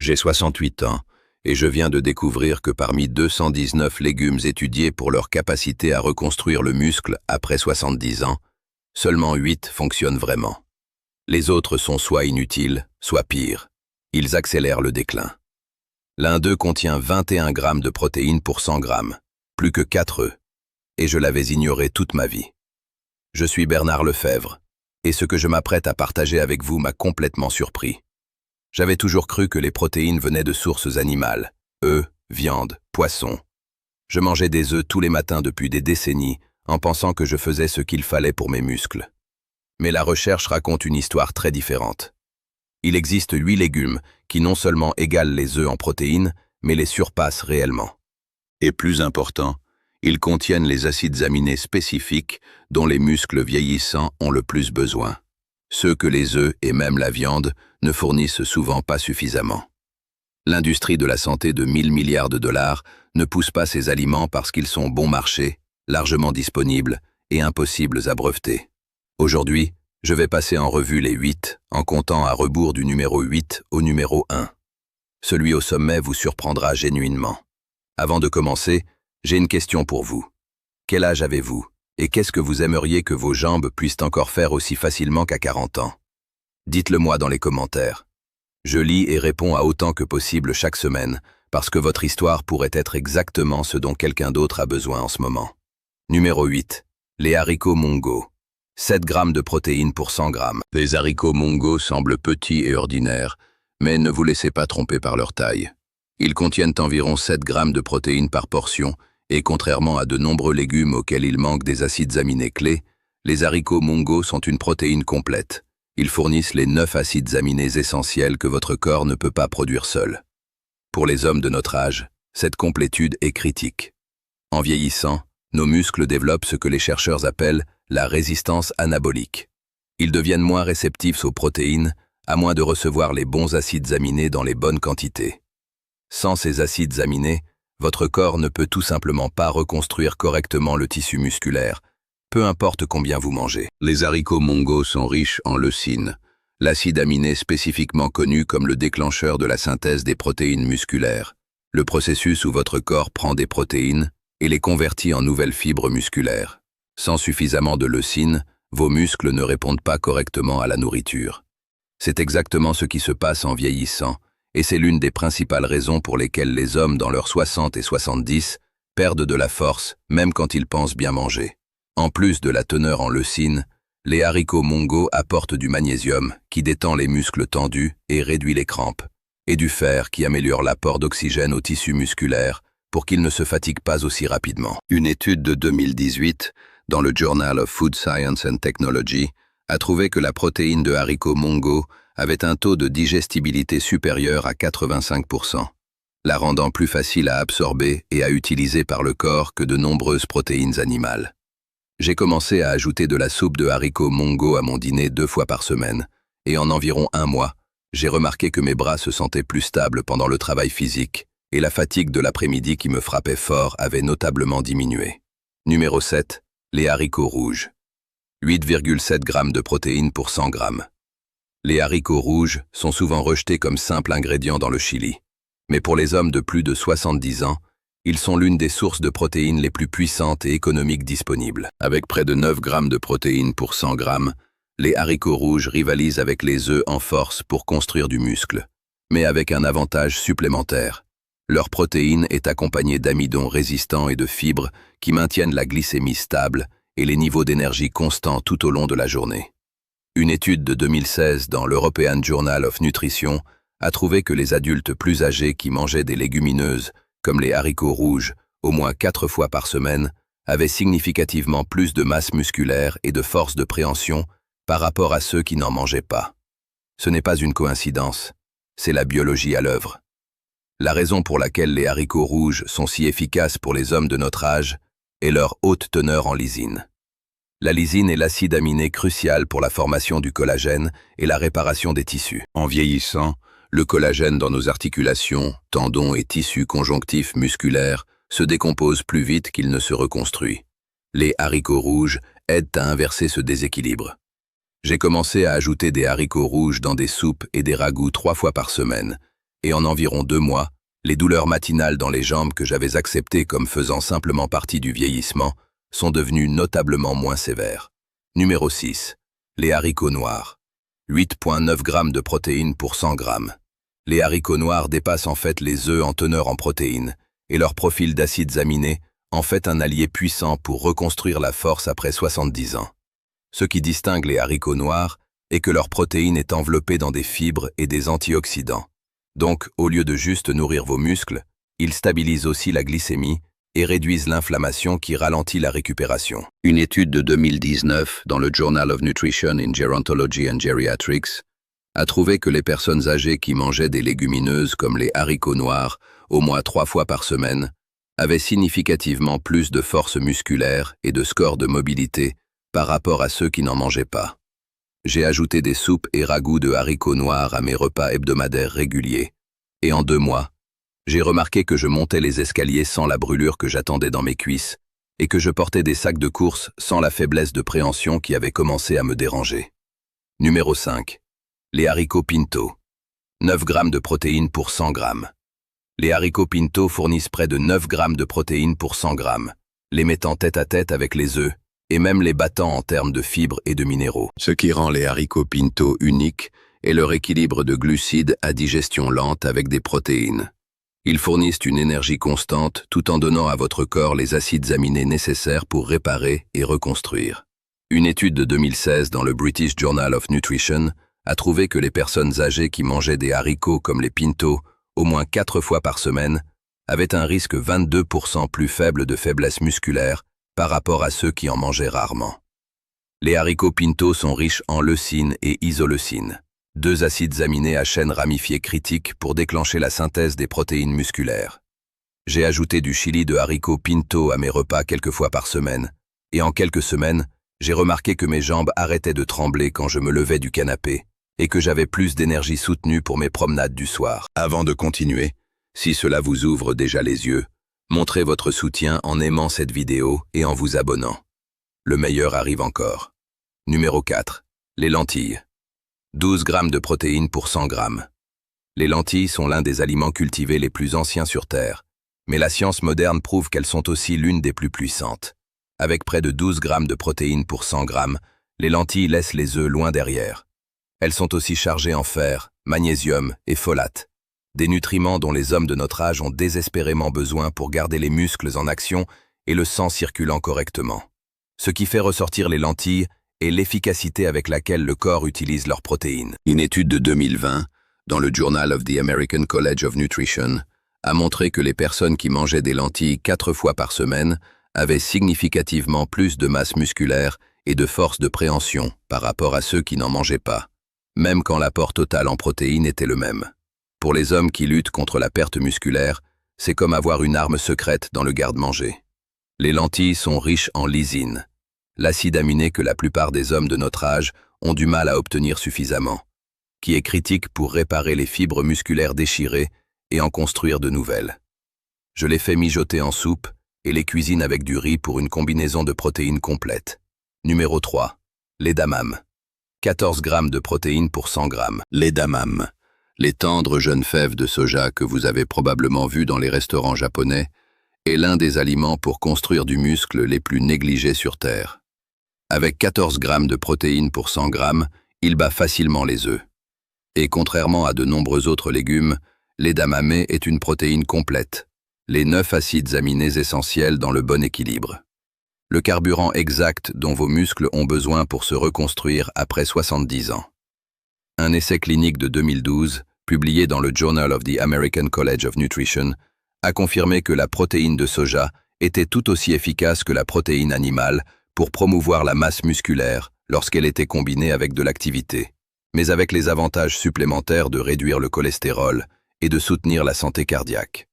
J'ai 68 ans et je viens de découvrir que parmi 219 légumes étudiés pour leur capacité à reconstruire le muscle après 70 ans, seulement 8 fonctionnent vraiment. Les autres sont soit inutiles, soit pires. Ils accélèrent le déclin. L'un d'eux contient 21 grammes de protéines pour 100 grammes, plus que 4 œufs, et je l'avais ignoré toute ma vie. Je suis Bernard Lefebvre, et ce que je m'apprête à partager avec vous m'a complètement surpris. J'avais toujours cru que les protéines venaient de sources animales, œufs, viande, poissons. Je mangeais des œufs tous les matins depuis des décennies, en pensant que je faisais ce qu'il fallait pour mes muscles. Mais la recherche raconte une histoire très différente. Il existe 8 légumes qui non seulement égalent les œufs en protéines, mais les surpassent réellement. Et plus important, ils contiennent les acides aminés spécifiques dont les muscles vieillissants ont le plus besoin. Ceux que les œufs et même la viande ne fournissent souvent pas suffisamment. L'industrie de la santé de 1000 milliards de dollars ne pousse pas ces aliments parce qu'ils sont bon marché, largement disponibles et impossibles à breveter. Aujourd'hui, je vais passer en revue les 8, en comptant à rebours du numéro 8 au numéro 1. Celui au sommet vous surprendra genuinement. Avant de commencer, j'ai une question pour vous. Quel âge avez-vous? Et qu'est-ce que vous aimeriez que vos jambes puissent encore faire aussi facilement qu'à 40 ans? Dites-le moi dans les commentaires. Je lis et réponds à autant que possible chaque semaine, parce que votre histoire pourrait être exactement ce dont quelqu'un d'autre a besoin en ce moment. Numéro 8. Les haricots mongo. 7 grammes de protéines pour 100 grammes. Les haricots mongo semblent petits et ordinaires, mais ne vous laissez pas tromper par leur taille. Ils contiennent environ 7 grammes de protéines par portion, et contrairement à de nombreux légumes auxquels il manque des acides aminés clés, les haricots mongo sont une protéine complète. Ils fournissent les 9 acides aminés essentiels que votre corps ne peut pas produire seul. Pour les hommes de notre âge, cette complétude est critique. En vieillissant, nos muscles développent ce que les chercheurs appellent la résistance anabolique. Ils deviennent moins réceptifs aux protéines, à moins de recevoir les bons acides aminés dans les bonnes quantités. Sans ces acides aminés, votre corps ne peut tout simplement pas reconstruire correctement le tissu musculaire, peu importe combien vous mangez. Les haricots mongo sont riches en leucine, l'acide aminé spécifiquement connu comme le déclencheur de la synthèse des protéines musculaires, le processus où votre corps prend des protéines et les convertit en nouvelles fibres musculaires. Sans suffisamment de leucine, vos muscles ne répondent pas correctement à la nourriture. C'est exactement ce qui se passe en vieillissant, et c'est l'une des principales raisons pour lesquelles les hommes dans leurs 60 et 70 perdent de la force, même quand ils pensent bien manger. En plus de la teneur en leucine, les haricots mongo apportent du magnésium qui détend les muscles tendus et réduit les crampes, et du fer qui améliore l'apport d'oxygène au tissu musculaire pour qu'il ne se fatigue pas aussi rapidement. Une étude de 2018, dans le Journal of Food Science and Technology, a trouvé que la protéine de haricots mongo avait un taux de digestibilité supérieur à 85%, la rendant plus facile à absorber et à utiliser par le corps que de nombreuses protéines animales. J'ai commencé à ajouter de la soupe de haricots mongo à mon dîner 2 fois par semaine, et en environ 1 mois, j'ai remarqué que mes bras se sentaient plus stables pendant le travail physique, et la fatigue de l'après-midi qui me frappait fort avait notablement diminué. Numéro 7. Les haricots rouges. 8,7 grammes de protéines pour 100 grammes. Les haricots rouges sont souvent rejetés comme simple ingrédient dans le chili. Mais pour les hommes de plus de 70 ans, ils sont l'une des sources de protéines les plus puissantes et économiques disponibles. Avec près de 9 grammes de protéines pour 100 grammes, les haricots rouges rivalisent avec les œufs en force pour construire du muscle. Mais avec un avantage supplémentaire. Leur protéine est accompagnée d'amidons résistants et de fibres qui maintiennent la glycémie stable et les niveaux d'énergie constants tout au long de la journée. Une étude de 2016 dans l'European Journal of Nutrition a trouvé que les adultes plus âgés qui mangeaient des légumineuses, comme les haricots rouges, au moins 4 fois par semaine, avaient significativement plus de masse musculaire et de force de préhension par rapport à ceux qui n'en mangeaient pas. Ce n'est pas une coïncidence, c'est la biologie à l'œuvre. La raison pour laquelle les haricots rouges sont si efficaces pour les hommes de notre âge est leur haute teneur en lysine. La lysine est l'acide aminé crucial pour la formation du collagène et la réparation des tissus. En vieillissant, le collagène dans nos articulations, tendons et tissus conjonctifs musculaires se décompose plus vite qu'il ne se reconstruit. Les haricots rouges aident à inverser ce déséquilibre. J'ai commencé à ajouter des haricots rouges dans des soupes et des ragoûts 3 fois par semaine, et en environ 2 mois, les douleurs matinales dans les jambes que j'avais acceptées comme faisant simplement partie du vieillissement sont devenues notablement moins sévères. Numéro 6. Les haricots noirs. 8,9 g de protéines pour 100 g. Les haricots noirs dépassent en fait les œufs en teneur en protéines, et leur profil d'acides aminés en fait un allié puissant pour reconstruire la force après 70 ans. Ce qui distingue les haricots noirs est que leur protéine est enveloppée dans des fibres et des antioxydants. Donc, au lieu de juste nourrir vos muscles, ils stabilisent aussi la glycémie et réduisent l'inflammation qui ralentit la récupération. Une étude de 2019 dans le Journal of Nutrition in Gerontology and Geriatrics a trouvé que les personnes âgées qui mangeaient des légumineuses comme les haricots noirs au moins 3 fois par semaine avaient significativement plus de force musculaire et de score de mobilité par rapport à ceux qui n'en mangeaient pas. J'ai ajouté des soupes et ragoûts de haricots noirs à mes repas hebdomadaires réguliers, et en 2 mois, j'ai remarqué que je montais les escaliers sans la brûlure que j'attendais dans mes cuisses, et que je portais des sacs de course sans la faiblesse de préhension qui avait commencé à me déranger. Numéro 5. Les haricots pinto. 9 g de protéines pour 100 g. Les haricots pinto fournissent près de 9 g de protéines pour 100 g, les mettant tête à tête avec les œufs, et même les battant en termes de fibres et de minéraux. Ce qui rend les haricots pinto uniques est leur équilibre de glucides à digestion lente avec des protéines. Ils fournissent une énergie constante tout en donnant à votre corps les acides aminés nécessaires pour réparer et reconstruire. Une étude de 2016 dans le British Journal of Nutrition a trouvé que les personnes âgées qui mangeaient des haricots comme les pinto au moins 4 fois par semaine avaient un risque 22% plus faible de faiblesse musculaire par rapport à ceux qui en mangeaient rarement. Les haricots pinto sont riches en leucine et isoleucine, 2 acides aminés à chaîne ramifiée critiques pour déclencher la synthèse des protéines musculaires. J'ai ajouté du chili de haricots pinto à mes repas quelques fois par semaine, et en quelques semaines, j'ai remarqué que mes jambes arrêtaient de trembler quand je me levais du canapé, et que j'avais plus d'énergie soutenue pour mes promenades du soir. Avant de continuer, si cela vous ouvre déjà les yeux, montrez votre soutien en aimant cette vidéo et en vous abonnant. Le meilleur arrive encore. Numéro 4. Les lentilles. 12 g de protéines pour 100 g. Les lentilles sont l'un des aliments cultivés les plus anciens sur Terre, mais la science moderne prouve qu'elles sont aussi l'une des plus puissantes. Avec près de 12 g de protéines pour 100 g, les lentilles laissent les œufs loin derrière. Elles sont aussi chargées en fer, magnésium et folate, des nutriments dont les hommes de notre âge ont désespérément besoin pour garder les muscles en action et le sang circulant correctement. Ce qui fait ressortir les lentilles est l'efficacité avec laquelle le corps utilise leurs protéines. Une étude de 2020, dans le Journal of the American College of Nutrition, a montré que les personnes qui mangeaient des lentilles 4 fois par semaine avaient significativement plus de masse musculaire et de force de préhension par rapport à ceux qui n'en mangeaient pas, même quand l'apport total en protéines était le même. Pour les hommes qui luttent contre la perte musculaire, c'est comme avoir une arme secrète dans le garde-manger. Les lentilles sont riches en lysine, l'acide aminé que la plupart des hommes de notre âge ont du mal à obtenir suffisamment, qui est critique pour réparer les fibres musculaires déchirées et en construire de nouvelles. Je les fais mijoter en soupe et les cuisine avec du riz pour une combinaison de protéines complète. Numéro 3. L'edamame. 14 g de protéines pour 100 g. L'edamame, les tendres jeunes fèves de soja que vous avez probablement vues dans les restaurants japonais, est l'un des aliments pour construire du muscle les plus négligés sur Terre. Avec 14 g de protéines pour 100 g, il bat facilement les œufs. Et contrairement à de nombreux autres légumes, l'edamame est une protéine complète, les 9 acides aminés essentiels dans le bon équilibre. Le carburant exact dont vos muscles ont besoin pour se reconstruire après 70 ans. Un essai clinique de 2012, publié dans le Journal of the American College of Nutrition, a confirmé que la protéine de soja était tout aussi efficace que la protéine animale pour promouvoir la masse musculaire lorsqu'elle était combinée avec de l'activité, mais avec les avantages supplémentaires de réduire le cholestérol et de soutenir la santé cardiaque.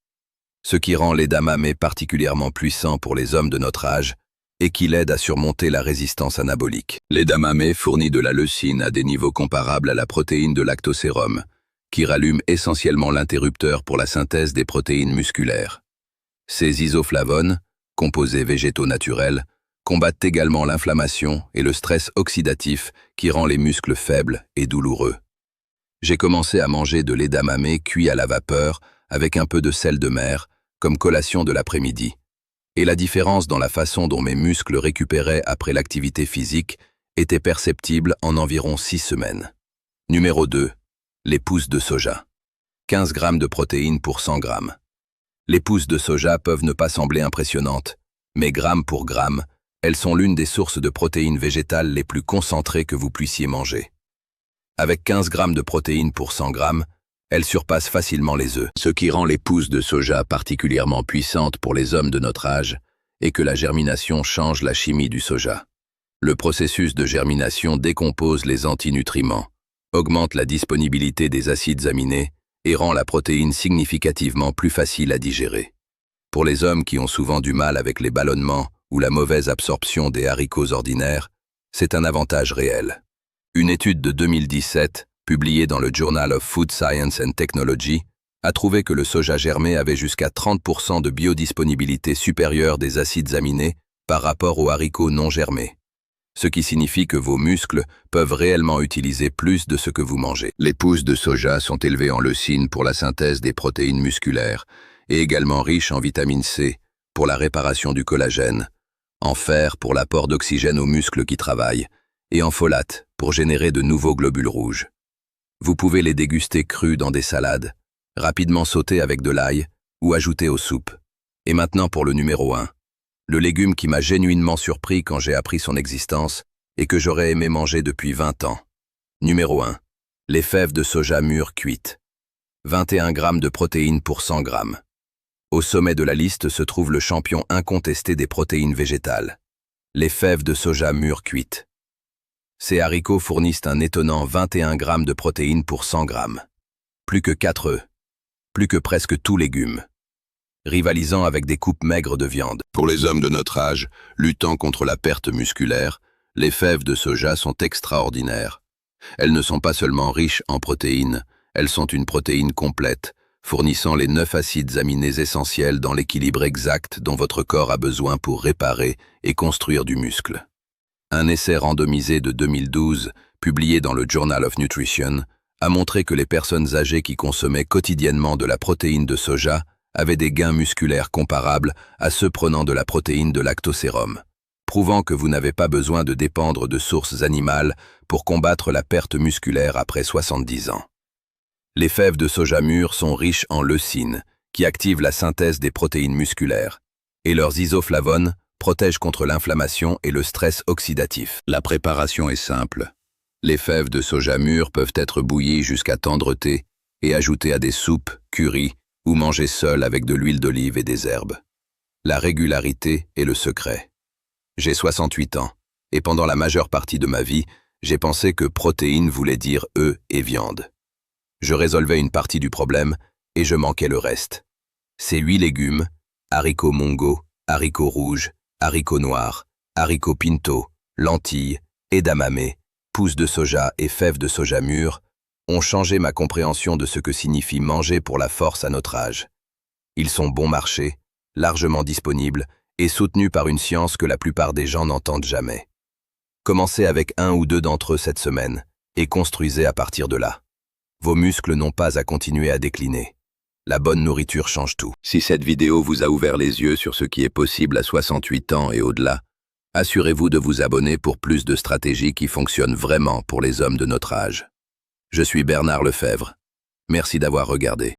Ce qui rend l'edamame particulièrement puissant pour les hommes de notre âge et qui l'aide à surmonter la résistance anabolique. L'edamame fournit de la leucine à des niveaux comparables à la protéine de lactosérum, qui rallume essentiellement l'interrupteur pour la synthèse des protéines musculaires. Ces isoflavones, composés végétaux naturels, combattent également l'inflammation et le stress oxydatif qui rend les muscles faibles et douloureux. J'ai commencé à manger de l'edamame cuit à la vapeur avec un peu de sel de mer, comme collation de l'après-midi. Et la différence dans la façon dont mes muscles récupéraient après l'activité physique était perceptible en environ 6 semaines. Numéro 2. Les pousses de soja. 15 grammes de protéines pour 100 grammes. Les pousses de soja peuvent ne pas sembler impressionnantes, mais gramme pour gramme, elles sont l'une des sources de protéines végétales les plus concentrées que vous puissiez manger. Avec 15 grammes de protéines pour 100 grammes, elles surpassent facilement les œufs. Ce qui rend les pousses de soja particulièrement puissantes pour les hommes de notre âge est que la germination change la chimie du soja. Le processus de germination décompose les antinutriments, augmente la disponibilité des acides aminés et rend la protéine significativement plus facile à digérer. Pour les hommes qui ont souvent du mal avec les ballonnements ou la mauvaise absorption des haricots ordinaires, c'est un avantage réel. Une étude de 2017, publiée dans le Journal of Food Science and Technology, a trouvé que le soja germé avait jusqu'à 30% de biodisponibilité supérieure des acides aminés par rapport aux haricots non germés. Ce qui signifie que vos muscles peuvent réellement utiliser plus de ce que vous mangez. Les pousses de soja sont élevées en leucine pour la synthèse des protéines musculaires et également riches en vitamine C pour la réparation du collagène, en fer pour l'apport d'oxygène aux muscles qui travaillent et en folate pour générer de nouveaux globules rouges. Vous pouvez les déguster crus dans des salades, rapidement sauter avec de l'ail ou ajouter aux soupes. Et maintenant pour le numéro 1. Le légume qui m'a genuinement surpris quand j'ai appris son existence et que j'aurais aimé manger depuis 20 ans. Numéro 1. Les fèves de soja mûres cuites. 21 grammes de protéines pour 100 grammes. Au sommet de la liste se trouve le champion incontesté des protéines végétales. Les fèves de soja mûres cuites. Ces haricots fournissent un étonnant 21 grammes de protéines pour 100 grammes. Plus que 4 œufs. Plus que presque tout légume. Rivalisant avec des coupes maigres de viande. Pour les hommes de notre âge, luttant contre la perte musculaire, les fèves de soja sont extraordinaires. Elles ne sont pas seulement riches en protéines, elles sont une protéine complète, fournissant les 9 acides aminés essentiels dans l'équilibre exact dont votre corps a besoin pour réparer et construire du muscle. Un essai randomisé de 2012, publié dans le Journal of Nutrition, a montré que les personnes âgées qui consommaient quotidiennement de la protéine de soja avaient des gains musculaires comparables à ceux prenant de la protéine de lactosérum, prouvant que vous n'avez pas besoin de dépendre de sources animales pour combattre la perte musculaire après 70 ans. Les fèves de soja mûres sont riches en leucine, qui active la synthèse des protéines musculaires, et leurs isoflavones protègent contre l'inflammation et le stress oxydatif. La préparation est simple. Les fèves de soja mûres peuvent être bouillies jusqu'à tendreté et ajoutées à des soupes, currys, ou manger seul avec de l'huile d'olive et des herbes. La régularité est le secret. J'ai 68 ans, et pendant la majeure partie de ma vie, j'ai pensé que protéines voulait dire œufs et viande. Je résolvais une partie du problème, et je manquais le reste. Ces 8 légumes, haricots mongo, haricots rouges, haricots noirs, haricots pinto, lentilles, edamame, pousses de soja et fèves de soja mûres, ont changé ma compréhension de ce que signifie manger pour la force à notre âge. Ils sont bon marché, largement disponibles et soutenus par une science que la plupart des gens n'entendent jamais. Commencez avec 1 ou 2 d'entre eux cette semaine et construisez à partir de là. Vos muscles n'ont pas à continuer à décliner. La bonne nourriture change tout. Si cette vidéo vous a ouvert les yeux sur ce qui est possible à 68 ans et au-delà, assurez-vous de vous abonner pour plus de stratégies qui fonctionnent vraiment pour les hommes de notre âge. Je suis Bernard Lefebvre. Merci d'avoir regardé.